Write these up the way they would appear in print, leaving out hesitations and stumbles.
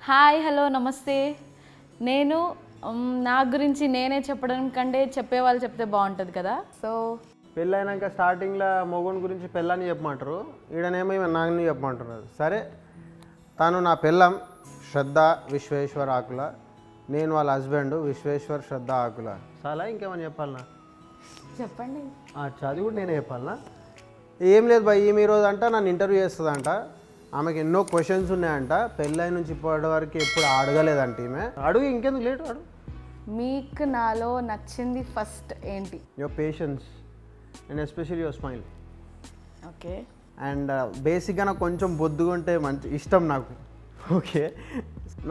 Hi hello నమస్తే. నేను నా గురించి నేనే చెప్పడం కంటే చెప్పేవాళ్ళు చెప్తే బాగుంటుంది కదా. సో పెళ్ళైనాక స్టార్టింగ్లో మొగుని గురించి పెళ్ళని చెప్పమంటారు, ఈడనేమో నాని చెప్పమంటున్నారు. సరే, తను నా పెళ్ళం శ్రద్ధ విశ్వేశ్వర్ ఆకుల, నేను వాళ్ళ హస్బెండ్ విశ్వేశ్వర్ శ్రద్ధ ఆకుల. చాలా ఇంకేమని చెప్పాలనా? చెప్పండి. చదివి కూడా నేనే చెప్పాలనా? ఏం లేదు భయ్, ఈమె ఈరోజు అంట నన్ను ఇంటర్వ్యూ చేస్తుందంట. ఆమెకి ఎన్నో క్వశ్చన్స్ ఉన్నాయంట, పెళ్ళై నుంచి ఇప్పటి వరకు ఎప్పుడు అడగలేదంట ఈమె. అడుగు, ఇంకెందుకు లేటు అడుగు. మీకు నాలో నచ్చింది ఫస్ట్ ఏంటి? Your patience and especially your smile. Okay. And బేసిక్గా నాకు కొంచెం బొద్దుగా ఉంటే మంచి ఇష్టం నాకు. ఓకే,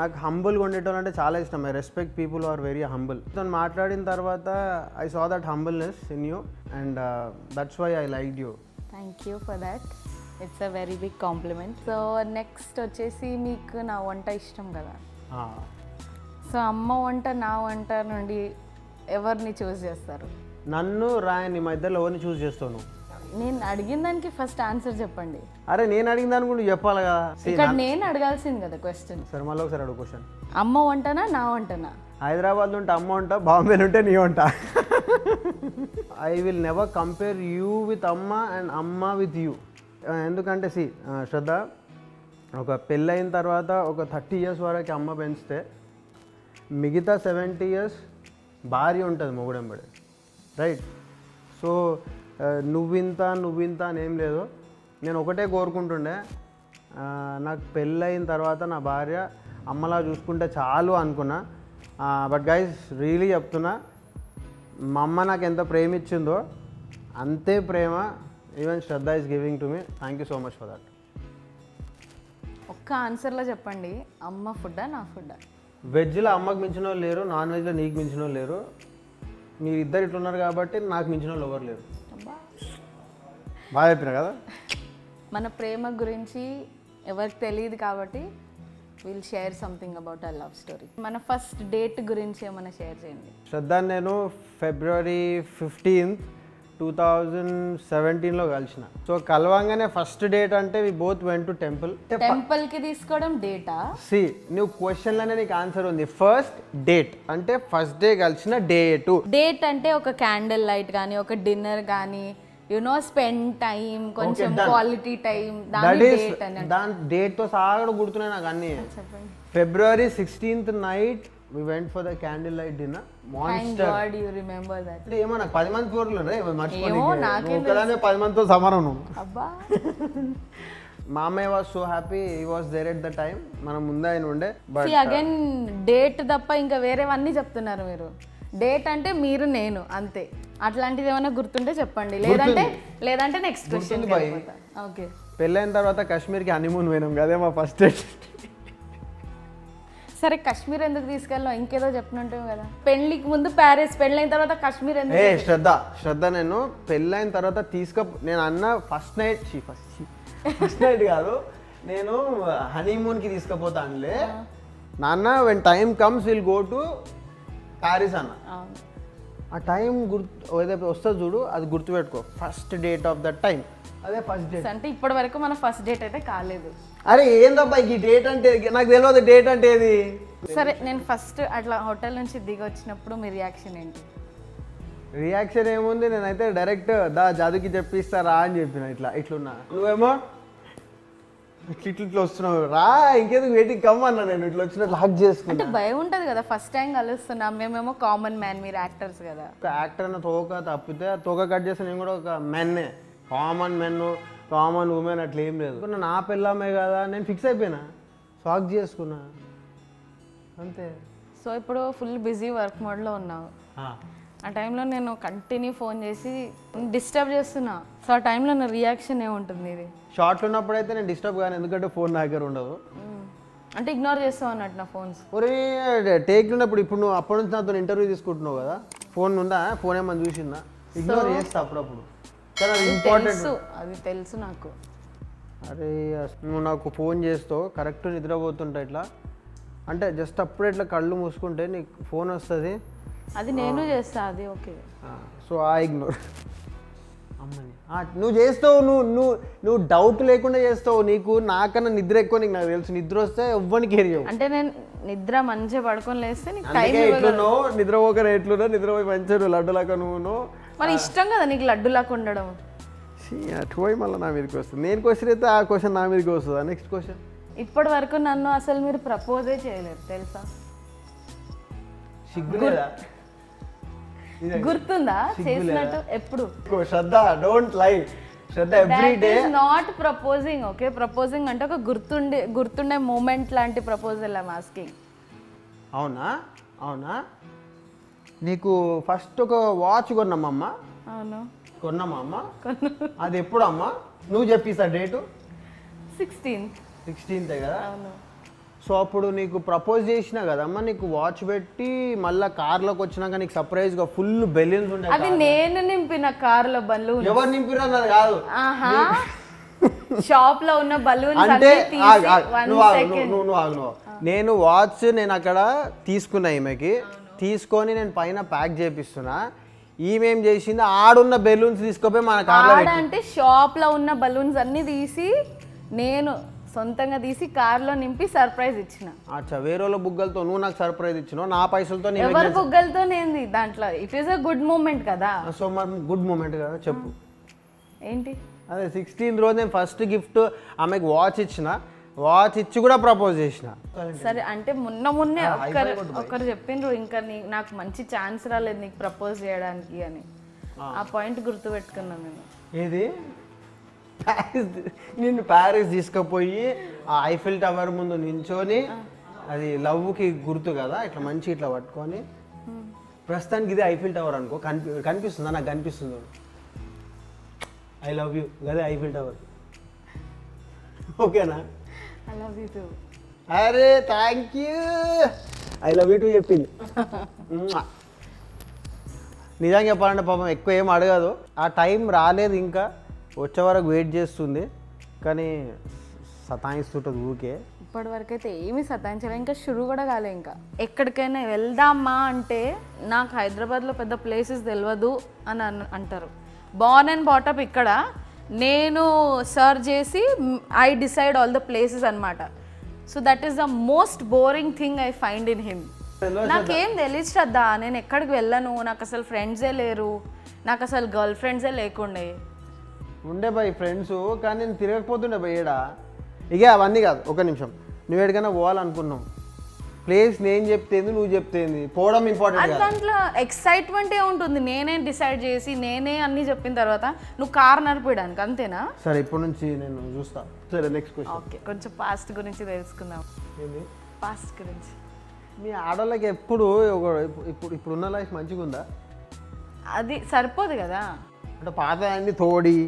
నాకు హంబుల్గా ఉండేటోళ్ళు అంటే చాలా ఇష్టం. I respect people are very humble. తను మాట్లాడిన తర్వాత I saw that humbleness in you and that's why I like you. Thank you for that. It's a very big compliment. So next వచ్చేసి మీకు నా వంట ఇష్టం కదా. సో అమ్మ వంట నా వంట నుండి ఎవరిని చూస్ చేస్తారు? నన్ను రాయని మా ఇద్దరు ఎవరిని చూస్ చేస్తాను? నేను అడిగిన దానికి ఫస్ట్ ఆన్సర్ చెప్పండి. అరే నేను అడిగిన దానికి కూడా చెప్పాలి కదా. ఇక్కడ నేను అడగాల్సింది కదా క్వశ్చన్. సరే మళ్ళీ ఒకసారి అడుగు క్వశ్చన్. అమ్మ వంటనా నా వంటనా? హైదరాబాద్లో ఉంటే అమ్మ వంట, బాంబేలో ఉంటే నీ వంట. I will never compare you with అమ్మ అండ్ అమ్మ విత్ యూ. ఎందుకంటే శ్రద్ధ, ఒక పెళ్ళైన తర్వాత ఒక 30 years వరకు అమ్మ పెంచితే మిగతా 70 years భార్య ఉంటుంది మొగుడెంబడి, రైట్? సో నువ్వింత అని ఏం లేదు. నేను ఒకటే కోరుకుంటుండే, నాకు పెళ్ళైన తర్వాత నా భార్య అమ్మలా చూసుకుంటే చాలు అనుకున్నా. బట్ గైస్ రియలీ చెప్తున్నా, మా అమ్మ నాకు ఎంత ప్రేమ ఇచ్చిందో అంతే ప్రేమ even Shraddha is giving to me. Thank you so much for that. ఒక్క ఆన్సర్లో చెప్పండి, అమ్మ ఫుడ్డా నా ఫుడ్డా? వెజ్లో అమ్మకు మించిన వాళ్ళు లేరు, నాన్ వెజ్లో నీకు మించిన వాళ్ళు లేరు. మీరు ఇద్దరు ఇట్లున్నారు కాబట్టి నాకు మించిన వాళ్ళు ఎవరు లేరు. బాగా చెప్పినా కదా. మన ప్రేమ గురించి ఎవరికి తెలియదు కాబట్టి will share something about our love story. మన ఫస్ట్ డేట్ గురించి ఏమైనా షేర్ చేయండి. శ్రద్ధ నేను February 15th 2017లో కలిసిన. సో కలవంగానే ఫస్ట్ డేట్ అంటే we both went to temple. టెంపుల్కి తీసుకోవడం డేటా? నువ్వు క్వశ్చన్లోనే నీకు ఆన్సర్ ఉంది. ఫస్ట్ డేట్ అంటే ఫస్ట్ డే కలిసిన డేటు. డేట్ అంటే ఒక క్యాండిల్ లైట్ కానీ ఒక డిన్నర్ కానీ స్పెండ్ టైం, కొంచెం క్వాలిటీ టైం, దాని డేట్తో సాగడం గుర్తున్నాయి నాకు అన్ని. చెప్పండి. February 16th night we went for the candle light dinner. Monster. Thank God you remember that. ఏమో నాకు 10 మంది కోర్లు రే ఏమో నాకే ఒకలానే 10 మందితో సమానం నువ్వు. అబ్బా. మా అమ్మయ్య was so happy, he was there at the time. మనం ముందే ఆయన ఉండే. బట్ అగైన్ డేట్ తప్ప ఇంకా వేరేవన్నీ చెప్తున్నారు మీరు. డేట్ అంటే మీరు నేను అంతే. అట్లాంటిది ఏమైనా గుర్తుంటే చెప్పండి, లేదంటే నెక్స్ట్ క్వశ్చన్. ఓకే. పెళ్ళైన తర్వాత కాశ్మీర్కి హనీమూన్ పోయినాం కదే మా ఫస్ట్ డేట్. సరే, కాశ్మీర్ ఎందుకు తీసుకెళ్ళాం? ఇంకేదో చెప్పినట్టు కదా. పెళ్ళికి ముందు ప్యారిస్, పెళ్ళైన తర్వాత కాశ్మీర్ ఎందుకు? శ్రద్ధ నేను పెళ్ళైన తర్వాత నేను అన్న ఫస్ట్ నైట్ కాదు, నేను హనీమూన్కి తీసుకుపోతా అనలే. నాన్న when time comes will go to Paris అన్న. ఆ టైం ఏదైతే వస్తుంది చూడు, అది గుర్తుపెట్టుకో. First date of that time అదే ఫస్ట్ డేట్. అంటే ఇప్పటి వరకు మన ఫస్ట్ డేట్ అయితే కాలేదు. అరే ఏందబ్బా ఈ డేట్ అంటే, నాకు తెలియదు డేట్ అంటే ఏది. సరే, నేను ఫస్ట్ అట్లా హోటల్ నుంచి దిగి వచ్చినప్పుడు మీ రియాక్షన్ ఏంటి? రియాక్షన్ ఏముంది, నేనైతే డైరెక్ట్ దా జాదుకి చెప్పిస్తారా అని చెప్పిన. ఇట్లున్నా, నువ్వేమో ఇట్లా వస్తున్నావు, రా ఇంకేందుకు వెయిటింగ్ కమ్ అన్నా. నేను ఇట్లా వచ్చిన లాక్ చేసుకుంటా. అంటే భయం ఉంటుంది కదా, ఫస్ట్ టైం కలుస్తున్నాం. మేమేమో కామన్ మ్యాన్, మీరు యాక్టర్స్ కదా. ఒక యాక్టర్ అన్న తోక తప్పితే తోక కట్ చేస్తే నేను కూడా ఒక మెన్నే. కామన్ మెన్, కామన్ ఉమెన్ అట్లా ఏం లేదు. నా పిల్లమే కదా, నేను ఫిక్స్ అయిపోయినా, షాక్ చేసుకున్నా అంతే. సో ఇప్పుడు ఫుల్ బిజీ వర్క్ మోడ్లో ఉన్నావు. ఆ టైంలో నేను కంటిన్యూ ఫోన్ చేసి డిస్టర్బ్ చేస్తున్నా. సో ఆ టైంలో నా రియాక్షన్ ఏముంటుంది? ఇది షార్ట్లో ఉన్నప్పుడు అయితే నేను డిస్టర్బ్ కానీ, ఎందుకంటే ఫోన్ నా దగ్గర ఉండదు. అంటే ఇగ్నోర్ చేస్తావు అన్నట్టు నా ఫోన్స్. ఒరే టేక్ ఉన్నప్పుడు, ఇప్పుడు నువ్వు అప్పటి నుంచి నాతో ఇంటర్వ్యూ తీసుకుంటున్నావు కదా, ఫోన్ ఉందా, ఫోన్ ఏమన్నా చూసిందా? ఇగ్నోర్ చేస్తా అప్పుడప్పుడు. అది తెలుసు నాకు. అరే నువ్వు నాకు ఫోన్ చేస్తావు, కరెక్ట్ నిద్రపోతుంటా ఇట్లా అంటే జస్ట్ అప్పుడు ఇట్లా కళ్ళు మూసుకుంటే నీకు ఫోన్ వస్తుంది. అది నేను చేస్తా, అది ఓకే. సో ఆ ఇగ్నోర్. అమ్మని నువ్వు చేస్తావు, నువ్వు డౌట్ లేకుండా చేస్తావు. నీకు నాకన్నా నిద్ర ఎక్కువ, నీకు నాకు తెలుసు. నిద్ర వస్తే ఎవ్వరికి ఏరియవు. అంటే నేను నిద్ర మంచిగా పడుకొని లేస్తే నీకు టైం ఎట్లునో నిద్రపోకనే ఎట్లునో నిద్రపోయి మంచిగా లడ్డులాగా నువ్వు మరి ఇష్టం కదా నీకు లడ్డులాగా ఉండడం. అటు పోయి మళ్ళీ నా మీదకి వస్తుంది. నేను క్వశ్చన్ అయితే ఆ క్వశ్చన్ నా మీదకి వస్తుందా? Next question. ఇప్పటి వరకు నన్ను అసలు మీరు ప్రపోజే చేయలేరు తెలుసా? సిగ్గులేదా? గుర్తుందా చేసినట్టు? ఎప్పుడు? Shraddha, don't lie. Shraddha every day not proposing. Okay, proposing అంటే ఒక గుర్తుండే మూమెంట్ లాంటి ప్రపోజల్ ఐమ్ ఆస్కింగ్. అవునా? అవునా? నీకు ఫస్ట్ ఒక వాచ్ కొన్నామమ్మా. అవును, కొన్నామా అమ్మ? అది ఎప్పుడు అమ్మా? నువ్వు చెప్పిస్తా డేటు. 16th కదా? అవును. సో అప్పుడు నీకు ప్రపోజ్ చేసినా కదమ్మా, నీకు వాచ్ పెట్టి మళ్ళీ కార్లోకి వచ్చినాక నీకు సర్ప్రైజ్గా ఫుల్ బెలూన్స్ ఉంటాయి. అది నేను నింపిన కార్లో బలూన్. ఎవరు నింపిరా? అన్నది కాదు, షాప్ లో ఉన్న బలూన్స్ అంటే నేను వాచ్ నేను అక్కడ తీసుకున్నా, ఈమెకి తీసుకొని నేను పైన ప్యాక్ చేపిస్తున్నా. ఈమెం చేసింది, ఆడున్న బెలూన్స్ తీసుకుపోయి మన కార్లో అంటే షాప్ లో ఉన్న బలూన్స్ అన్ని తీసి నేను సొంతంగా తీసి కార్లో నింపి సర్ప్రైజ్ ఇచ్చిన. అచ్చా, వేరే వాళ్ళ బుగ్గలతో నువ్వు నాకు సర్ప్రైజ్ ఇచ్చినావు, నా పైసలతో. ఎవరి బుగ్గలతో నేంది దాంట్లో. It is a good moment కదా. సో మరి గుడ్ మూమెంట్ కదా, చెప్పు ఏంటి? అదే 16th రోజు నేను ఫస్ట్ గిఫ్ట్ ఆమెకు వాచ్ ఇచ్చిన. వాచ్ ఇచ్చి కూడా ప్రపోజ్ చేసిన. సరే, అంటే మొన్నే ఒక్కరు చెప్పిండ్రు ఇంకా నాకు మంచి ఛాన్స్ రాలేదు నీకు ప్రపోజ్ చేయడానికి అని. ఆ పాయింట్ గుర్తు పెట్టుకున్నాను నేను. ఏది? నిన్ను ప్యారిస్ తీసుకుపోయి ఆ ఐఫిల్ టవర్ ముందు నించొని, అది లవ్కి గుర్తు కదా, ఇట్లా మంచి ఇట్లా పట్టుకొని. ప్రస్తుతానికి ఇది ఐఫిల్ టవర్ అనుకో. కనిపిస్తుందా? నాకు కనిపిస్తుంది. ఐ లవ్ యూ గదే ఐఫిల్ టవర్. ఓకేనా? I love you too. అరే thank you. I love you too చెప్పింది. నిజంగా చెప్పాలంటే పాపం ఎక్కువ ఏం అడగదు. ఆ టైం రాలేదు, ఇంకా వచ్చే వరకు వెయిట్ చేస్తుంది. కానీ సతాయిస్తుంటుంది ఊరికే. ఇప్పటి వరకు అయితే ఏమీ సతాయించలే, ఇంకా షురు కూడా కాలే. ఇంకా ఎక్కడికైనా వెళ్దామా అంటే నాకు హైదరాబాద్లో పెద్ద ప్లేసెస్ తెలియదు అని అంటారు. బార్న్ అండ్ బాటప్ ఇక్కడ. నేను సర్చ్ చేసి I decide all the places అనమాట. So that is the most boring thing I find in him. నాకేం తెలియదు శ్రద్ధ, నేను ఎక్కడికి వెళ్ళను, నాకు అసలు ఫ్రెండ్సే లేరు, నాకు అసలు గర్ల్ ఫ్రెండ్సే లేకుండే. ఉండే బాయ్ ఫ్రెండ్స్, కానీ నేను తిరగకపోతుండే బాయ్ ఏడా. ఇక అవన్నీ కాదు, ఒక నిమిషం. నువ్వు ఎక్కడికైనా పోవాలనుకున్నావు, ప్లేస్ నేను చెప్తేంది నువ్వు చెప్తేంది, పోవడం ఇంపార్టెంట్. దాంట్లో ఎక్సైట్మెంటే ఉంటుంది. నేనే డిసైడ్ చేసి నేనే అన్ని చెప్పిన తర్వాత నువ్వు కార్ నడిపేయడానికి, అంతేనా? సరే, ఇప్పటి నుంచి నేను చూస్తా. సరే, నెక్స్ట్ క్వశ్చన్. ఓకే, కొంచెం పాస్ట్ గురించి తెలుసుకుందాం. ఏంది పాస్ట్ గురించి? మీ ఆడవాళ్ళకి ఎప్పుడు ఇప్పుడున్న లైఫ్ మంచిగా ఉందా? అది సరిపోదు కదా. అంటే పాత అన్ని తోడి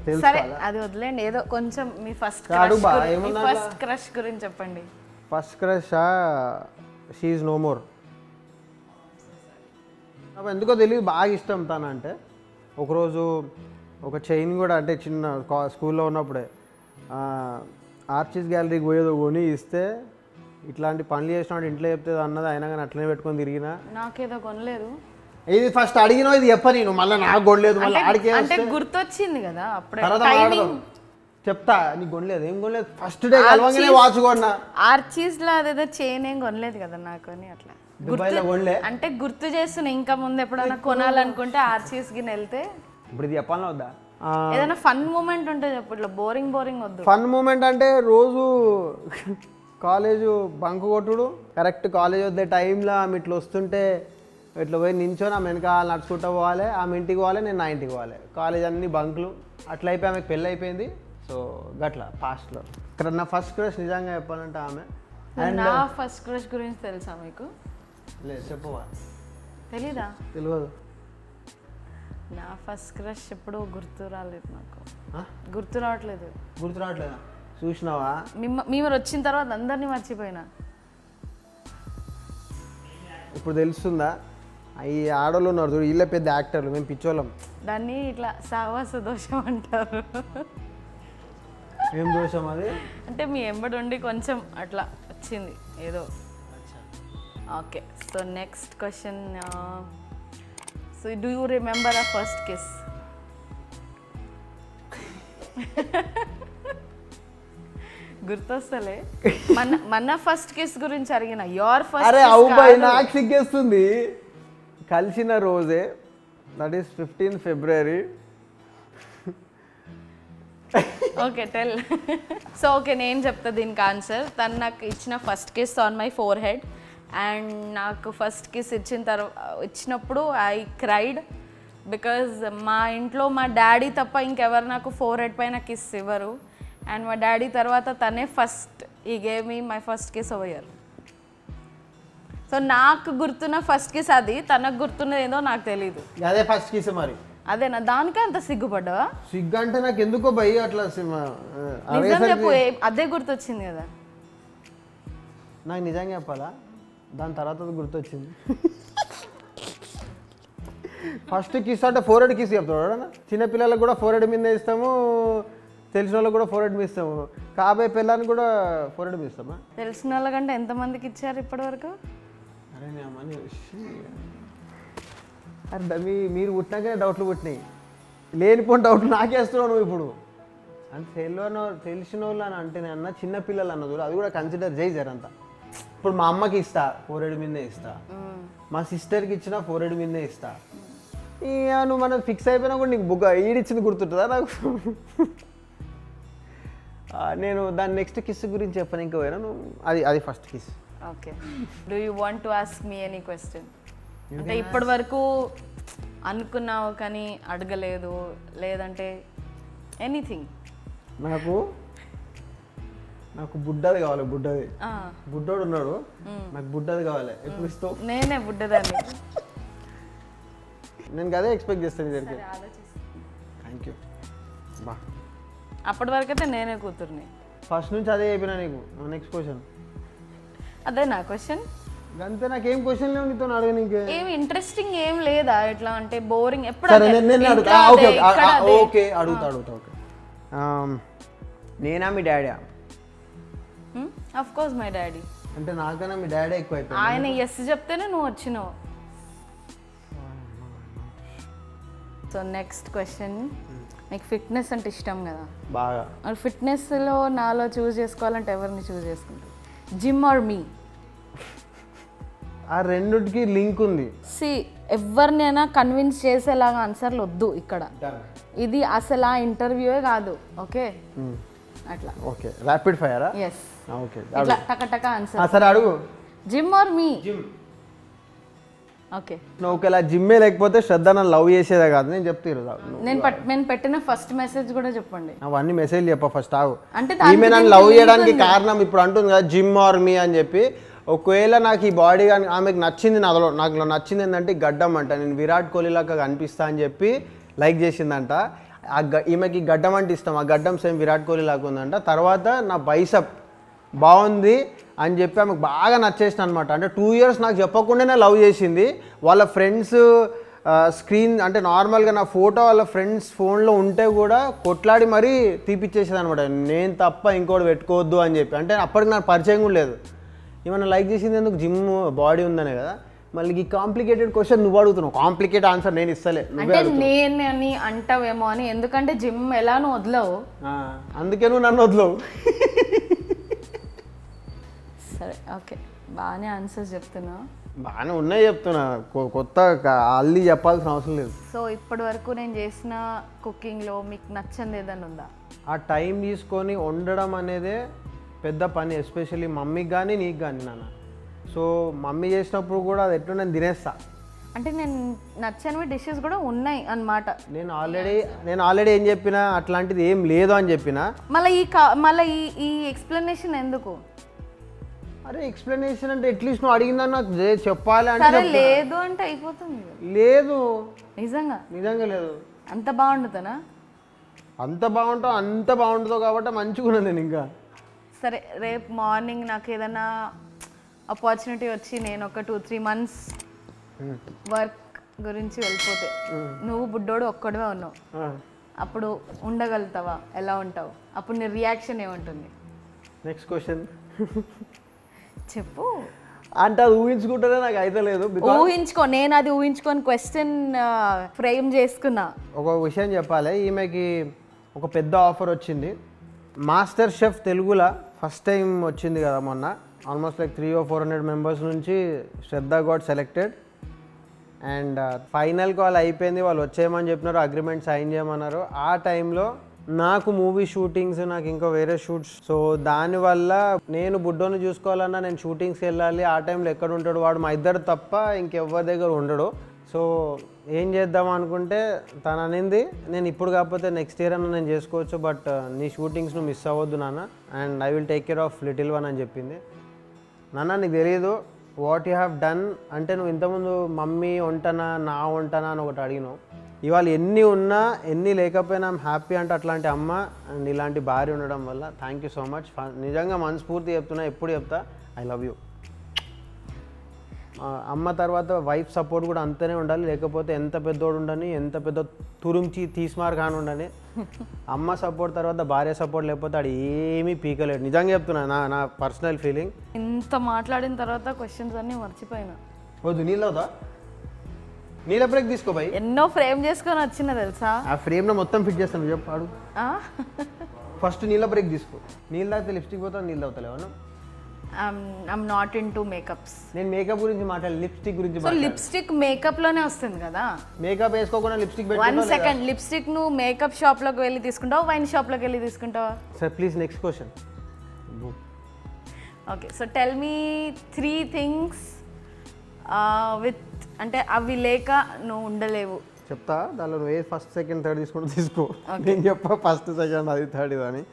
తెలుసు. సరే, అది వదిలేండి. ఏదో కొంచెం మీ ఫస్ట్ క్రష్ గురించి చెప్పండి. First crush she is no more. ఎందుకో తెలియదు, బాగా ఇష్టం తనంటే. ఒకరోజు ఒక చైన్ కూడా, అంటే చిన్న స్కూల్లో ఉన్నప్పుడే ఆర్చిస్ గ్యాలరీకి పోయేదో కొని ఇస్తే, ఇట్లాంటి పనులు చేసినప్పుడు ఇంట్లో చెప్తే అన్నది, అయినా కానీ అట్లనే పెట్టుకొని తిరిగినా. నాకేదో కొనలేదు. ఇది ఫస్ట్ అడిగినా ఇది చెప్ప, నేను మళ్ళీ నాకు కొనలేదు, మళ్ళీ ఆడికే అంటే గుర్తొచ్చింది కదా అప్పుడే. చెప్తా, నీకు కొనలేదు. ఏం కొనలేదు, ఫస్ట్ డే కలవంగానే వాచ్ కొన్నా. ఆర్చీస్ లో అదేదో చైన్ ఏం కొనలేదు కదా నాకు అని. అట్లా అంటే గుర్తు చేస్తున్నా, ఇంకా ముందు ఎప్పుడైనా కొనాలనుకుంటే ఆర్చీస్ కి వెళ్తే. ఇప్పుడు ఇది చెప్పాలా వద్దా? ఏదైనా ఫన్ మూమెంట్ ఉంటే చెప్పు, ఇట్లా బోరింగ్ వద్దు. ఫన్ మూమెంట్ అంటే రోజు కాలేజు బంక్ కొట్టుడు, కరెక్ట్ కాలేజ్ వద్దే టైంలో ఆమె ఇట్లా వస్తుంటే ఇట్లా పోయి నించొని ఆమె వెనకాల నడుచుకుంటూ పోవాలి, ఆమె ఇంటికి పోవాలి, నేను నా ఇంటికి పోవాలి. కాలేజ్ అన్ని బంకులు అట్లా అయిపోయి ఆమెకు పెళ్ళి అయిపోయింది. సో గట్లా పాస్ట్లో ఇక్కడ నా ఫస్ట్ క్రష్ నిజంగా చెప్పాలంటే ఆమె. నా ఫస్ట్ క్రష్ గురించి తెలుసా మీకు? లేదు, చెప్పవా? తెలీదా? తెలియదు. నా ఫస్ట్ క్రష్ ఎప్పుడూ గుర్తు రాలేదు నాకు. గుర్తు రావట్లేదా? చూసినావా? మీరు వచ్చిన తర్వాత అందరినీ మర్చిపోయినా. ఇప్పుడు తెలుస్తుందా? ఈ ఆడోళ్ళు ఉన్నారు చూడు, వీళ్ళే పెద్ద యాక్టర్లు, మేము పిచ్చోళ్ళం. దాన్ని ఇట్లా సావాస దోషం అంటారు. ఏం దోషం అది? అంటే మీ ఎంబడి ఉండి కొంచెం అట్లా వచ్చింది ఏదో. Okay, so next question. So do you remember a first kiss? గుర్తొస్తలే మన ఫస్ట్ కిస్ గురించి అడిగిన యువర్ ఫస్ట్. అరే అవుబాయ్ నాకు సిగ్గేస్తుంది. కలిసిన రోజే that is 15 February. Okay tell. So okay నేను చెప్తా దీనికి ఆన్సర్. తను నాకు ఇచ్చిన first kiss on my four head. And నాకు ఫస్ట్ కిస్ ఇచ్చినప్పుడు ఐ క్రైడ్ బికాజ్ మా ఇంట్లో మా డాడీ తప్ప ఇంకెవరు నాకు ఫోర్ హెడ్ పైన కిస్ ఇవ్వరు. అండ్ మా డాడీ తర్వాత తనే ఫస్ట్ ఈ gave me my first kiss over here. So నాకు గుర్తున్న ఫస్ట్ కిస్ అది, తనకు గుర్తున్నది ఏదో నాకు తెలీదు. అదే ఫస్ట్ కిస్ మరి. అదేనా? దానికే అంత సిగ్గుపడ్డావా? సిగ్గు అంటే నాకు ఎందుకో భయ అట్లా నిజం చెప్పు. అదే గుర్తొచ్చింది కదా నాకు. నిజంగా చెప్పాలా? దాని తర్వాత గుర్తొచ్చింది. ఫస్ట్ కిస్ అంటే ఫోర్ హెడ్ కిస్ చెప్తాడు. చిన్నపిల్లలకు కూడా ఫోర్ హెడ్ మీద ఇస్తాము, తెలిసిన వాళ్ళకి కూడా ఫోర్ హెడ్ మీద ఇస్తాము. కాబోయే పిల్లని కూడా ఫోర్ హెడ్ మీద ఇస్తామా? తెలిసిన వాళ్ళకంటే ఎంతమందికి ఇచ్చారు ఇప్పటి వరకు? అరే అరే మీరు పుట్టినాకనే డౌట్లు పుట్టినాయి. లేనిపోయిన డౌట్లు నాకేస్తున్నావు నువ్వు ఇప్పుడు. అంటే తెలిసిన వాళ్ళు అని అంటే నేను అన్న చిన్నపిల్లలు అన్నది అది కూడా కన్సిడర్ చేయి జరంతా. ఇప్పుడు మా అమ్మకి ఇస్తా ఫోర్ హెడ్ మీదే ఇస్తా, మా సిస్టర్కి ఇచ్చిన ఫోర్ హెడ్ మీదే ఇస్తా. ఇక నువ్వు మనం ఫిక్స్ అయిపోయినా కూడా నీకు బుగ్గ ఈడిచ్చింది గుర్తుంటుందా నాకు? నేను దాని నెక్స్ట్ కిస్ గురించి చెప్పను ఇంకా పోయినా నువ్వు. అది first kiss. Okay. Do you want to ask me any question? అంటే ఇప్పటి వరకు అనుకున్నావు కానీ అడగలేదు, లేదంటే ఎనీథింగ్? నాకు బుడ్డది కావాలి. బుడ్డోడు ఉన్నాడు, నాకు బుడ్డది కావాలి. ఎప్పుడు ఇస్తావు? నేనే బుడ్డదాన్ని. నేను అదే ఎక్స్పెక్ట్ చేస్తాను దగ్గరికి. థ్యాంక్ యూ బా. అప్పటి వరకు అయితే నేనే కూతుర్ని. ఫస్ట్ నుంచి అదే చెప్పినా నీకు. నెక్స్ట్ క్వశ్చన్ అదే నా క్వశ్చన్. అంతే. నాకేం క్వశ్చన్ లేవు నీతో అడగ. నీకు ఏం ఇంట్రెస్టింగ్ ఏం లేదా? ఎట్లా అంటే బోరింగ్ ఎప్పుడు? ఓకే అడుగుతా. ఓకే నేనా మీ daddy? Of course my daddy. అంటే నాకన్నా మీ డాడీ ఎక్కువ అయిపోయింది. ఆయన ఎస్ చెప్తేనే నువ్వు వచ్చినావు. So next question. మీకు ఫిట్నెస్ అంటే ఇష్టం కదా బాగా. మరి ఫిట్నెస్లో నాలో చూస్ చేసుకోవాలంటే ఎవరిని చూస్ చేసుకుంటారు? జిమ్ ఆర్ మీ? ఆ రెండుకి లింక్ ఉంది. ఎవరినైనా కన్విన్స్ చేసేలాగా ఆన్సర్లు వద్దు ఇక్కడ. ఇది అసలు ఆ ఇంటర్వ్యూయే కాదు. ఓకే అట్లా. Okay rapid fire. Yes. Okay ఇట్లా టక ఆన్సర్. సరే అడుగు. Gym or me? Gym. Okay. నువ్వు ఒకవేళ జిమ్మే లేకపోతే శ్రద్ధ నన్ను లవ్ చేసేదే కాదు నేను చెప్తా. నేను పెట్టిన ఫస్ట్ మెసేజ్ కూడా చెప్పండి. అవన్నీ మెసేజ్ చెప్ప ఫస్ట్ ఆగు. అంటే ఈమె నన్ను లవ్ చేయడానికి కారణం ఇప్పుడు అంటుంది కదా జిమ్ ఆర్ మీ అని చెప్పి. ఒకవేళ నాకు ఈ బాడీ కానీ ఆమెకు నచ్చింది, నాకు నచ్చింది ఏంటంటే గడ్డం అంట. నేను విరాట్ కోహ్లీ లాగా కనిపిస్తా అని చెప్పి లైక్ చేసిందంట. ఈమెకి గడ్డం అంటే ఇష్టం. ఆ గడ్డం సేమ్ విరాట్ కోహ్లీ లాగా ఉందంట. తర్వాత నా బైసప్ బాగుంది అని చెప్పి ఆమెకు బాగా నచ్చేసిన అనమాట. అంటే 2 years నాకు చెప్పకుండానే లవ్ చేసింది. వాళ్ళ ఫ్రెండ్స్ స్క్రీన్ అంటే నార్మల్గా నా ఫోటో వాళ్ళ ఫ్రెండ్స్ ఫోన్లో ఉంటే కూడా కొట్లాడి మరీ తీపిచ్చేసేది అనమాట. నేను తప్ప ఇంకోటి పెట్టుకోవద్దు అని చెప్పి. అంటే అప్పటికి నాకు పరిచయం కూడా లేదు. ఏమన్నా లైక్ చేసింది ఎందుకు? జిమ్ బాడీ ఉందనే కదా. మళ్ళీ ఈ కాంప్లికేటెడ్ క్వశ్చన్ నువ్వు అడుగుతున్నావు. కాంప్లికేటెడ్ ఆన్సర్ నేను ఇస్తలే. అంటే నేను అంటావేమో అని. ఎందుకంటే జిమ్ ఎలా నువ్వు వదలవు, అందుకే నువ్వు నన్ను వదలవు. సరే ఓకే బాగానే ఆన్సర్స్ చెప్తున్నా. బాగానే ఉన్నాయి చెప్తున్నా. కొత్త అల్లి చెప్పాల్సిన అవసరం లేదు. సో ఇప్పటి వరకు నేను చేసిన కుకింగ్లో మీకు నచ్చంది ఏదైనా ఉందా? ఆ టైం తీసుకొని వండడం అనేదే పెద్ద పని. ఎస్పెషల్లీ మమ్మీకి కానీ నీకు కానీ నాన్న. సో మమ్మీ చేసినప్పుడు కూడా అది ఎట్లా నేను తినేస్తా. అంటే నేను నచ్చనివి డిషెస్ కూడా ఉన్నాయి అన్నమాట. నేను ఆల్రెడీ ఏం చెప్పినా అట్లాంటిది ఏం లేదు అని చెప్పిన. మళ్ళీ ఈ ఎక్స్ప్లెనేషన్ ఎందుకు? అరే ఎక్స్ప్లెనేషన్ అంటే అట్లీస్ట్ నువ్వు అడిగిందని నాకు చెప్పాలి అంటే. లేదు అంటే అయిపోతుంది. లేదు నిజంగా లేదు. అంత బాగుంటుందా? అంత బాగుంటుందో కాబట్టి మంచిగా నేను ఇంకా. సరే రేపు మార్నింగ్ నాకు ఏదైనా ఆపర్చునిటీ వచ్చి నేను ఒక 2-3 months వర్క్ గురించి వెళ్ళిపోతే, నువ్వు బుడ్డోడు ఒక్కడే ఉన్నావు, అప్పుడు ఉండగలుగుతావా? ఎలా ఉంటావు? అప్పుడు నీ రియాక్షన్ ఏముంటుంది? నెక్స్ట్ క్వశ్చన్ చెప్పు. అంటే అది ఊహించుకుంటేనే నాకు అయితే లేదు. నేను అది ఊహించుకొని క్వశ్చన్ ఫ్రేమ్ చేసుకున్నా. ఒక విషయం చెప్పాలి. ఈమెకి ఒక పెద్ద ఆఫర్ వచ్చింది. మాస్టర్ షెఫ్ తెలుగులో ఫస్ట్ టైం వచ్చింది కదా మొన్న. ఆల్మోస్ట్ లైక్ 300 or 400 మెంబర్స్ నుంచి Shraddha got selected. And final call అయిపోయింది, వాళ్ళు వచ్చేయమని చెప్పినారు, అగ్రిమెంట్ సైన్ చేయమన్నారు. ఆ టైంలో నాకు మూవీ షూటింగ్స్, నాకు ఇంకా వేరే షూట్స్, సో దానివల్ల నేను బుడ్డోని చూసుకోవాలన్నా నేను షూటింగ్స్కి వెళ్ళాలి. ఆ టైంలో ఎక్కడ ఉంటాడు వాడు, మా ఇద్దరు తప్ప ఇంకెవ్వరి దగ్గర ఉండడు. సో ఏం చేద్దాం అనుకుంటే తను అనింది, నేను ఇప్పుడు కాకపోతే నెక్స్ట్ ఇయర్ అన్న నేను చేసుకోవచ్చు, బట్ నీ షూటింగ్స్ నువ్వు మిస్ అవ్వద్దు నాన్న, and I will take care of little one అని చెప్పింది. నాన్న నీకు తెలియదు వాట్ యూ హ్యావ్ డన్ అంటే, నువ్వు ఇంతకుముందు మమ్మీ వంటనా నా వంటనా అని ఒకటి అడిగినావు. ఇవాళ ఎన్ని ఉన్నా ఎన్ని లేకపోయినా ఐమ్ హ్యాపీ అంటే అట్లాంటి అమ్మ అండ్ ఇలాంటి భార్య ఉండడం వల్ల థ్యాంక్ యూ సో మచ్. నిజంగా మనస్ఫూర్తి చెప్తున్నా, ఎప్పుడు చెప్తా ఐ లవ్ యూ. అమ్మ తర్వాత వైఫ్ సపోర్ట్ కూడా అంతనే ఉండాలి, లేకపోతే ఎంత పెద్దోడు ఉండని, ఎంత పెద్ద తురుంచి తీస్మార్ కాని ఉండని, అమ్మ సపోర్ట్ తర్వాత భార్య సపోర్ట్ లేకపోతే అది ఏమీ పీకలేడు. నిజంగా చెప్తున్నా, నా పర్సనల్ ఫీలింగ్. ఇంత మాట్లాడిన తర్వాత క్వశ్చన్స్ అన్నీ మర్చిపోయినా. వద్దు నీళ్ళు అవుతా, నీళ్ళ బ్రేక్ తీసుకో బాయ్. ఎన్నో ఫ్రేమ్ చేసుకొని వచ్చిన తెలుసా, ఆ ఫ్రేమ్లో మొత్తం ఫిట్ చేస్తాను చెప్పాడు. ఫస్ట్ నీళ్ళ బ్రేక్ తీసుకో. నీళ్ళు తాగితే లిప్స్టిక్ పోతా, నీళ్ళు అవుతలేవా? I'm not into makeups. నేను మేకప్ గురించి మాట్లాడాలి, లిప్స్టిక్ గురించి. సో లిప్స్టిక్ మేకప్ లోనే వస్తుంది కదా. మేకప్ వేసుకోకుండా లిప్స్టిక్ పెట్టి 1 second, లిప్స్టిక్ నువ్వు మేకప్ షాప్ లోకి వెళ్ళి తీసుకుంటావా, వైన్ షాప్ లోకి వెళ్ళి తీసుకుంటావా? Sir please next question. Okay, so tell me 3 things with అంటే అవి లేక నువ్వు ఉండలేవు. చెప్తా, దానిలో నువ్వు ఏ ఫస్ట్ సెకండ్ థర్డ్ తీసుకుంటూ తీసుకో. నేను చెప్పా ఫస్ట్ సెకండ్ అది థర్డ్ ఇది అని.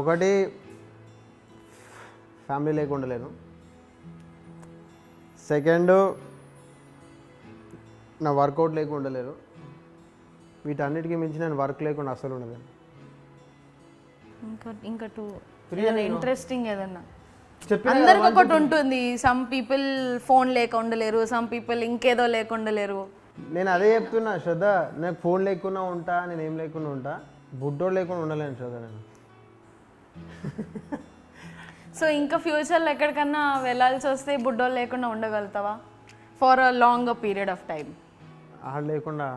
ఒకటి ఫ్యామిలీ లేకుండా ఉండలేను. సెకండ్ నా వర్కౌట్ లేకుండా ఉండలేను. వీటన్నిటికీ మించి నేను వర్క్ లేకుండా అసలు ఉండలేను. ఇంకా 2 ఇంట్రెస్టింగ్ ఏదన్నా చెప్పి అందరికి ఒకటి ఉంటుంది. సమ్ పీపుల్ ఫోన్ లేక ఉండలేరు, సమ్ పీపుల్ ఇంకేదో లేకుండా లేరు. నేను అదే చెప్తున్నా శ్రద్ధ, నాకు ఫోన్ లేకుండా ఉంటా, నేను ఏం లేకుండా ఉంటా, బుడ్డోడు లేకుండా ఉండలేను శ్రద్ధ నేను. సో ఇంకా ఫ్యూచర్లో ఎక్కడికన్నా వెళ్ళాల్సి వస్తే బుడ్డోళ్ళు లేకుండా ఉండగలుగుతావా for a long period of time? ఆడు లేకుండా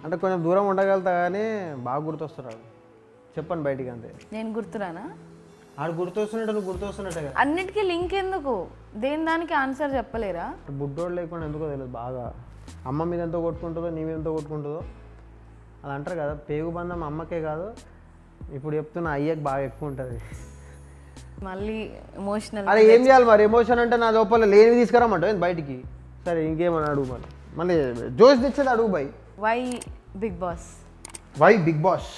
అంటే కొంచెం దూరం ఉండగలుగుతా, కానీ బాగా గుర్తొస్తున్నాడు. చెప్పండి బయటికి అంతే. నేను గుర్తురానా? ఆడు గుర్తొస్తున్నట్టు నువ్వు గుర్తొస్తున్నట్టే కదా. అన్నిటికీ లింక్ ఎందుకు? దేని దానికి ఆన్సర్ చెప్పలేరా? బుడ్డోడు లేకుండా ఎందుకో తెలియదు. బాగా అమ్మ మీద ఎంతో కొట్టుకుంటుందో, నీ మీద ఎంతో కొట్టుకుంటుందో. అది అంటారు కదా, పేగు బంధం అమ్మకే కాదు, ఇప్పుడు చెప్తున్న అయ్యకి బాగా ఎక్కువ ఉంటుంది. మళ్ళీ ఎమోషనల్. అరే ఏం చేయాలి మరి? ఎమోషన్ అంటే నా లోపల లేనివి తీసుకురామంటావు బయటికి. సరే ఇంకేమని అడుగు, మళ్ళీ జోష్ తెచ్చేది అడుగు బై. Why Bigg Boss? Why Bigg Boss?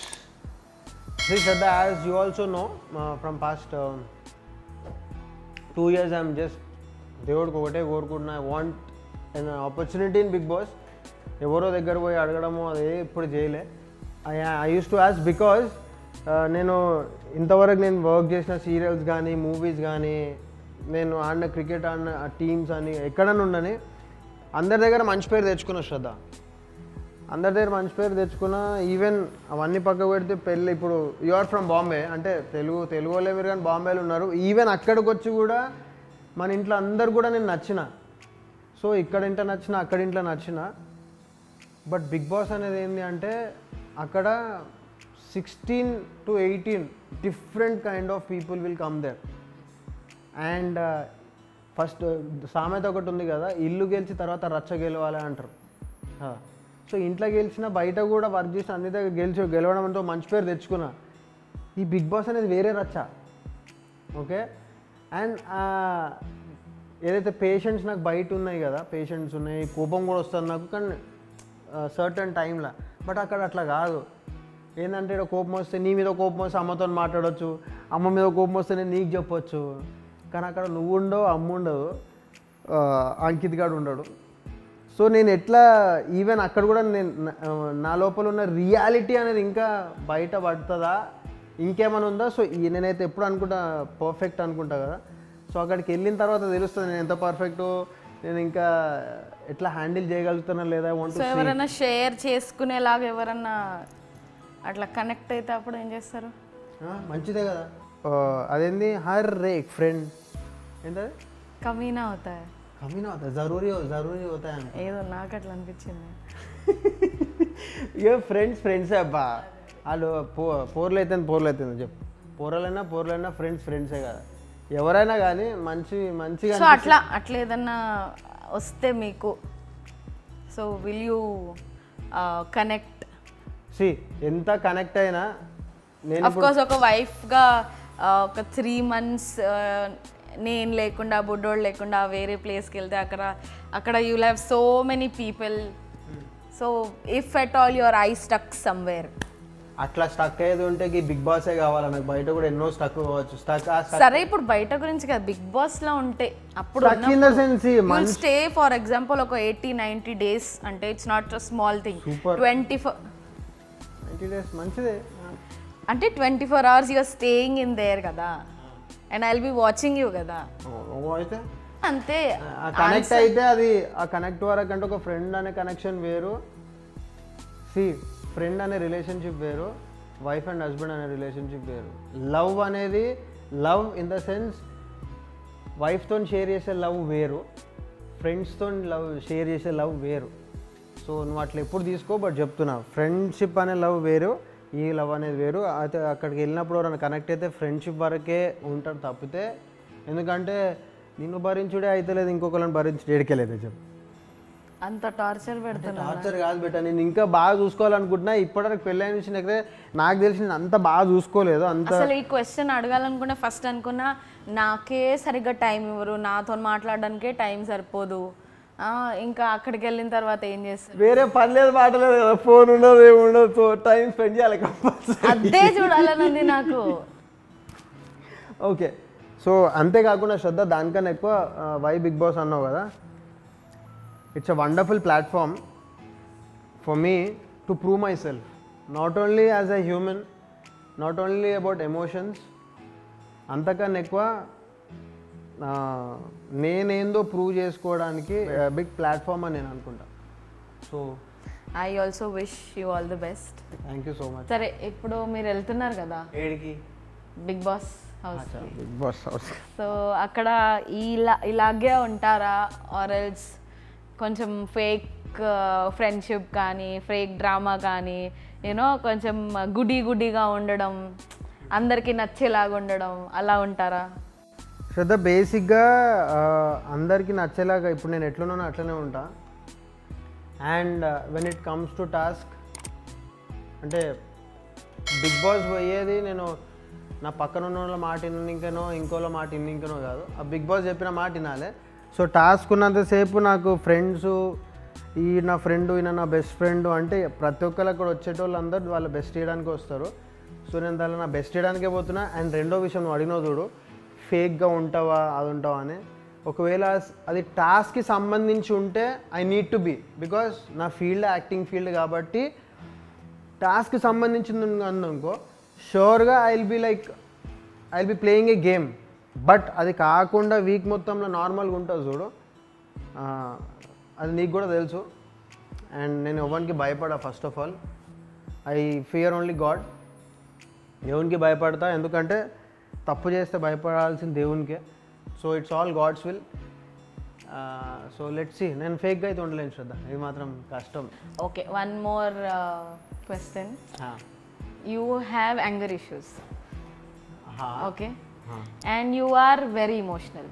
Shraddha, as you also know, from past 2 years I'm just దేవుడికి ఒకటే కోరుకుంటున్నా, I want an opportunity in Bigg Boss. ఎవరో దగ్గర పోయి అడగడము అదే ఎప్పుడు చేయలే. I use to ask because నేను ఇంతవరకు నేను వర్క్ చేసిన సీరియల్స్ కానీ మూవీస్ కానీ నేను ఆడిన క్రికెట్ ఆడిన టీమ్స్ అని ఎక్కడన్నా ఉండని అందరి దగ్గర మంచి పేరు తెచ్చుకున్నా శ్రద్ధ. అందరి దగ్గర మంచి పేరు తెచ్చుకున్నా. ఈవెన్ అవన్నీ పక్క పెడితే పెళ్ళి, ఇప్పుడు యు ఆర్ ఫ్రమ్ బాంబే అంటే తెలుగు వాళ్ళే మీరు, కానీ బాంబేలో ఉన్నారు. ఈవెన్ అక్కడికి వచ్చి కూడా మన ఇంట్లో అందరు కూడా నేను నచ్చిన. సో ఇక్కడ ఇంట్లో నచ్చిన, అక్కడ ఇంట్లో నచ్చిన. బట్ బిగ్ బాస్ అనేది ఏంటి అంటే అక్కడ 16 to 18 different kind of people will come there. And first సామెత ఒకటి ఉంది కదా, ఇల్లు గెలిచి తర్వాత రచ్చ గెలవాలి అంటారు. సో ఇంట్లో గెలిచిన, బయట కూడా వర్క్ చేసిన, అన్ని దగ్గర గెలవడంతో మంచి పేరు తెచ్చుకున్నా. ఈ బిగ్ బాస్ అనేది వేరే రచ్చ. ఓకే, అండ్ ఏదైతే పేషెంట్స్ నాకు బయట ఉన్నాయి కదా, పేషెంట్స్ ఉన్నాయి, కోపం కూడా వస్తుంది నాకు, కానీ సర్టన్ టైంలో. బట్ అక్కడ అట్లా కాదు. ఏంటంటే ఇక్కడ కోపం వస్తే నీ మీద కోపం వస్తే అమ్మతో మాట్లాడవచ్చు, అమ్మ మీద కోపం వస్తే నేను నీకు చెప్పొచ్చు. కానీ అక్కడ నువ్వు ఉండవు, అమ్మ ఉండదు, అంకిత్ గాడు ఉండడు. సో నేను ఎట్లా ఈవెన్ అక్కడ కూడా నేను నా లోపల ఉన్న రియాలిటీ అనేది ఇంకా బయట పడుతుందా, ఇంకేమైనా ఉందా? సో నేనైతే ఎప్పుడు అనుకుంటా పర్ఫెక్ట్ అనుకుంటా కదా. సో అక్కడికి వెళ్ళిన తర్వాత తెలుస్తుంది నేను ఎంత పర్ఫెక్టో, నేను ఇంకా ఎట్లా హ్యాండిల్ చేయగలుగుతున్నా లేదా. సో ఎవరైనా షేర్ చేసుకునేలాగా ఎవరన్నా అట్లా కనెక్ట్ అయితే అప్పుడు ఏం చేస్తారు? మంచిదే కదా. అదేంది హర్ రే ఫ్రెండ్ ఏంటది, కమీనా అవుతాయి. కమీనా అవుతాయి, జరూరీ అవుతాయి. ఏదో నాకు అట్లా అనిపించింది. ఇక ఫ్రెండ్స్ అబ్బా, వాళ్ళు పోర్లు అవుతుంది చెప్పు. పోరలైనా ఫ్రెండ్సే కదా, ఎవరైనా కానీ మంచిగా. సో అట్లా ఏదన్నా వస్తే మీకు, సో విల్ యూ కనెక్ట్? ఎంత కనెక్ట్ అయినా నేను అఫ్ కోర్స్ ఒక వైఫ్గా ఒక 3 months నేను లేకుండా, బుడ్డోడు లేకుండా వేరే ప్లేస్కి వెళ్తే అక్కడ you have so many people. So if at all your I stuck somewhere, అట్లా స్టక్ అయ్యేది ఉంటే బిగ్ బాసే కావాలి నాకు. బయట కూడా ఎన్నో స్టక్ కావచ్చు. సరే ఇప్పుడు బయట గురించి కదా, బిగ్ బాస్ లో ఉంటే అప్పుడు స్టే ఫర్ ఎగ్జాంపుల్ ఒక 80-90 days అంటే it's not a small thing. 90 days మంచిదే అంటే 24 hours you're staying in there కదా, and I will be watching you కదా. అయితే అంతే. కనెక్ట్ అయితే అది ఆ కనెక్ట్ వరకు అంటే ఒక ఫ్రెండ్ అనే కనెక్షన్ వేరు, ఫ్రెండ్ అనే రిలేషన్షిప్ వేరు, వైఫ్ అండ్ హస్బెండ్ అనే రిలేషన్షిప్ వేరు. లవ్ అనేది లవ్ ఇన్ ద సెన్స్ వైఫ్తో షేర్ చేసే లవ్ వేరు, ఫ్రెండ్స్తో షేర్ చేసే లవ్ వేరు. సో నువ్వు అట్లా ఎప్పుడు తీసుకో, బట్ చెప్తున్నా ఫ్రెండ్షిప్ అనే లవ్ వేరు, ఈ లవ్ అనేది వేరు. అయితే అక్కడికి వెళ్ళినప్పుడు ఎవరైనా కనెక్ట్ అయితే ఫ్రెండ్షిప్ వరకే ఉంటారు తప్పితే, ఎందుకంటే నిన్ను భరించుడే అయితే లేదు, ఇంకొకరిని భరించుడు ఏడికెళ్ళేదే చెప్పు. అంత టార్చర్ పెడుతున్నా. టార్చర్ కాదు బెట్ట, నేను ఇంకా బాగా చూసుకోవాలనుకుంటున్నా. ఇప్పటివరకు పెళ్ళైన విషయం దగ్గర నాకు తెలిసి నేను అంత బాగా చూసుకోలేదు. అసలు ఈ క్వశ్చన్ అడగాలనుకున్నా ఫస్ట్ అనుకున్నా నాకే సరిగ్గా టైం ఇవ్వరు, నాతో మాట్లాడడానికే టైం సరిపోదు, ఇంకా అక్కడికి వెళ్ళిన తర్వాత ఏం చేస్తారు? వేరే పని లేదు, మాటలేదు కదా, ఫోన్ ఉండదు, ఏముండదు, సో టైం స్పెండ్ చేయాలి కంపల్సరీ. అదే చూడాలనుంది నాకు. ఓకే, సో అంతేకాకుండా శ్రద్ధ, దానికన్నా ఎక్కువ వై బిగ్ బాస్ అన్నావు కదా, it's a wonderful platform for me to prove myself, not only as a human, not only about emotions, అంతకన్నా ఎక్కువ నేనేందో ప్రూవ్ చేసుకోవడానికి బిగ్ ప్లాట్ఫామ్ అని నేను అనుకుంటా. So I also wish you all the best. Thank you so much. సరే ఇప్పుడు మీరు వెళ్తున్నారు కదా ఏడికి? Big boss house. Big boss house. So అక్కడ ఇలాగే ఉంటారా, ఆర్ ఎల్స్ కొంచెం ఫేక్ ఫ్రెండ్షిప్ కానీ, ఫేక్ డ్రామా కానీ, యూనో కొంచెం గుడిగా ఉండడం, అందరికీ నచ్చేలాగా ఉండడం, అలా ఉంటారా? శ్రద్ధ, బేసిక్గా అందరికీ నచ్చేలాగా ఇప్పుడు నేను ఎట్లున్నానో అట్లనే ఉంటా. And when it comes to task అంటే బిగ్ బాస్ పోయేది నేను నా పక్కన ఉన్న వాళ్ళ మాట ఇన్నింకనో, ఇంకోళ్ళ మాట ఇన్నింకనో కాదు, ఆ బిగ్ బాస్ చెప్పిన మాట వినాలి. సో టాస్క్ ఉన్నంతసేపు నాకు ఫ్రెండ్స్, ఈ నా ఫ్రెండ్, ఈయన నా బెస్ట్ ఫ్రెండ్ అంటే ప్రతి ఒక్కరు అక్కడ వచ్చేటోళ్ళు అందరూ వాళ్ళ బెస్ట్ చేయడానికి వస్తారు. సో నేను దానిలో నా బెస్ట్ చేయడానికే పోతున్నా. అండ్ రెండో విషయం నువ్వు అడిగినావు చూడు, ఫేక్గా ఉంటావా అది ఉంటావా అని, ఒకవేళ అది టాస్క్కి సంబంధించి ఉంటే I need to be, because నా ఫీల్డ్ యాక్టింగ్ ఫీల్డ్ కాబట్టి టాస్క్కి సంబంధించింది అనుకో షూర్గా I will be playing a game. But అది కాకుండా వీక్ మొత్తంలో నార్మల్గా ఉంటుంది చూడు, అది నీకు కూడా తెలుసు. అండ్ నేను ఎవరికి భయపడా. First of all I fear only God. దేవునికి భయపడతా, ఎందుకంటే తప్పు చేస్తే భయపడాల్సింది దేవునికే. So it's all God's will. So let's see. నేను ఫేక్గా అయితే ఉండలేను శ్రద్ధ, ఇది మాత్రం కష్టం. Okay, one more question. You have anger issues, okay, and you are very emotional.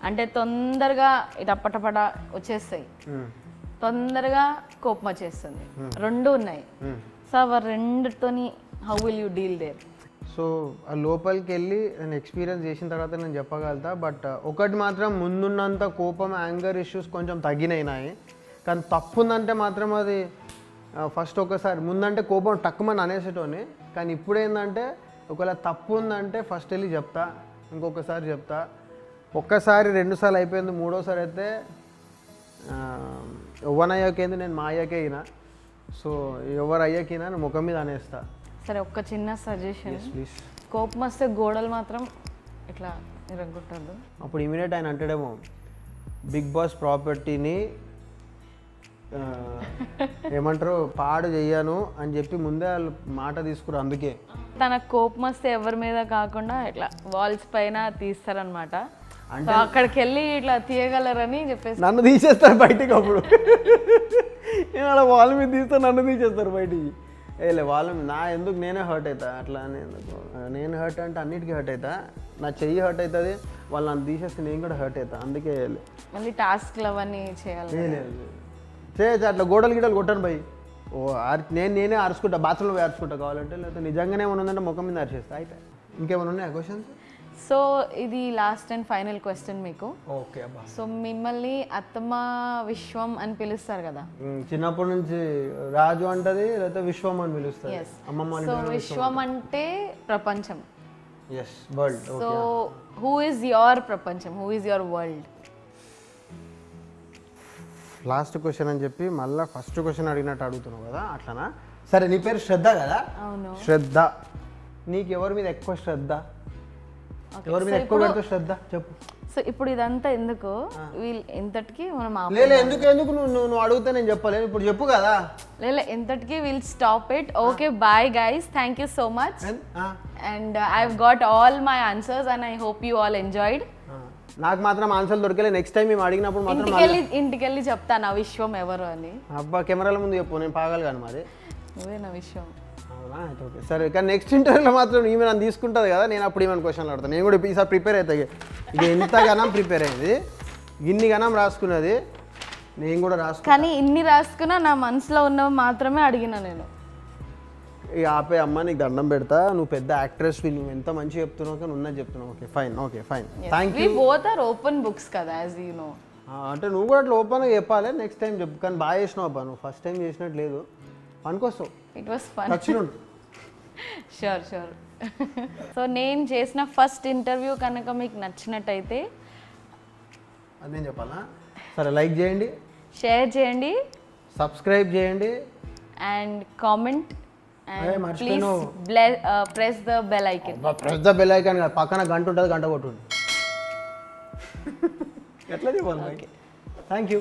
అంటే తొందరగా ఇటప్పటపట వచ్చేస్తాయి, తొందరగా కోపం వచ్చేస్తుంది, రెండు ఉన్నాయి. సో ఆ రెండుతోని how will you deal there? So ఆ లోపలికి వెళ్ళి నేను ఎక్స్పీరియన్స్ చేసిన తర్వాత నేను చెప్పగలుగుతా. బట్ ఒకటి మాత్రం, ముందున్నంత కోపం, యాంగర్ ఇష్యూస్ కొంచెం తగ్గినాయి. కానీ తప్పు ఉందంటే మాత్రం అది ఫస్ట్ ఒకసారి ముందంటే కోపం టక్కుమని అనేసేటోని, కానీ ఇప్పుడు ఏంటంటే ఒకవేళ తప్పు ఉందంటే ఫస్ట్ వెళ్ళి చెప్తా, ఇంకొకసారి చెప్తా. ఒక్కసారి 2 సార్లు అయిపోయింది, 3వసారి అయితే ఎవరయ్యాకేంది నేను మా అయ్యాకే అయినా. సో ఎవరు అయ్యాకైనా నేను ముఖం మీద అనేస్తా. సరే, ఒక్క చిన్న సజెషన్ ప్లీజ్. కోపం వస్తే గోడలు మాత్రం ఇట్లా ఇరగొట్టద్దు. అప్పుడు ఇమీడియట్ ఆయన అంటాడేమో, బిగ్ బాస్ ప్రాపర్టీని ఏమంటారు పాడు చెయ్యను అని చెప్పి ముందే వాళ్ళు మాట తీసుకురు. అందుకే తనకు కోపం వస్తే ఎవరి మీద కాకుండా ఇట్లా వాల్స్ పైన తీస్తారనమాట. అక్కడికి వెళ్ళి ఇట్లా తీయగలరని చెప్పేసి నన్ను తీసేస్తారు బయటికి. అప్పుడు నేను అలా వాల్ మీద తీస్తే నన్ను తీసేస్తారు బయటికి. ఏలే వాళ్ళు నా ఎందుకు నేనే హర్ట్ అవుతా అట్లా అని ఎందుకు నేను హర్ట్ అంటే అన్నిటికీ హర్ట్ అవుతా నా చెయ్యి హర్ట్ అవుతుంది వాళ్ళు నన్ను తీసేస్తే నేను కూడా హర్ట్ అవుతా అందుకే వేయలే మళ్ళీ టాస్క్లు అవన్నీ చేయాలి చేయొచ్చు అట్లా గోడలు గిడలు కొట్టాను భయ్ ఓ నేనే అరుచుకుంటా బాత్రూంలో పోయి అరుచుకుంటా కావాలంటే లేకపోతే నిజంగానే ఏమైనా ఉందంటే ముఖం మీద అరిచేస్తా అయిపోయి ఇంకేమైనా ఉన్నాయా క్వశ్చన్స్ సో ఇది లాస్ట్ అండ్ ఫైనల్ క్వశ్చన్ మీకు ఓకే అబ్బా సో మిమ్మల్ని అత్తమ్మ విశ్వం అని పిలుస్తారు కదా చిన్నప్పటి నుంచి రాజు అంటది లేకపోతే విశ్వం అని పిలుస్తారు అమ్మమ్మ సో విశ్వం అంటే ప్రపంచం yes world so who is your ప్రపంచం who is your world last question అని చెప్పి మళ్ళీ ఫస్ట్ క్వశ్చన్ అడిగినట్టు అడుగుతున్నావు కదా అట్లానా సరే నీ పేరు శ్రద్ధ కదా అవును శ్రద్ధ నీకు ఎవరి మీద ఎక్కువ శ్రద్ధ ఎవరి మీద ఎక్కువ పెడతావు శ్రద్ధ చెప్పు సో ఇప్పుడు ఇదంతా ఎందుకు వీళ్ళు ఎంతటికి మనం లేదు ఎందుకు నువ్వు అడిగితే నేను చెప్పలేదు ఇప్పుడు చెప్పు కదా లేదు ఎంతటికి will stop it okay bye guys thank you so much and I have got all my answers and I hope you all enjoyed నాకు మాత్రం ఆన్సర్ దొరకలే నెక్స్ట్ టైం మేము అడిగినప్పుడు మాత్రం ఇంటికెళ్ళి చెప్తాను ఆ విశ్వం ఎవరు అని అబ్బా కెమెరాల ముందు చెప్పు నేను పాగాలి కానీ మరి నువ్వే నా విశ్వం అవునా అయితే ఓకే సరే కానీ నెక్స్ట్ ఇంటర్వ్యూలో మాత్రం ఈమె నన్ను తీసుకుంటుంది కదా నేను అప్పుడు ఏమైనా క్వశ్చన్లు అడతాను నేను కూడా ఈసారి ప్రిపేర్ అవుతాయి ఇది ఎంతగానం ప్రిపేర్ అయింది ఇన్ని గనం రాసుకున్నది నేను కూడా రాసుకున్నా కానీ ఇన్ని రాసుకున్నా నా మనసులో ఉన్నవి మాత్రమే అడిగినా నేను ఇక ఆపే అమ్మ నీకు దండం పెడతా నువ్వు పెద్ద యాక్ట్రెస్ నువ్వు ఎంత మంచిగా చెప్తున్నావు కానీ ఉన్నది చెప్తున్నావు okay fine thank you both are open books కదా యాజ్ యూ నో అంటే నువ్వు కూడా అట్లా ఓపెన్గా చెప్పాలి నెక్స్ట్ టైం చెప్పు కానీ బాగా చేసినావు అబ్బా నువ్వు ఫస్ట్ టైం చేసినట్టు లేదు పనికొస్తావు ఇట్ వాస్ ఫన్ నచ్చినుండు షూర్ సో నేను చేసిన ఫస్ట్ ఇంటర్వ్యూ కనుక మీకు నచ్చినట్టయితే అది నేను చెప్పాలా సరే లైక్ చేయండి షేర్ చేయండి సబ్స్క్రైబ్ చేయండి and comment and please press the bell icon press the bell icon పక్కన గంట ఉంటుంది గంట కొట్టుండి ఎట్లా చెప్పాలి థ్యాంక్ యూ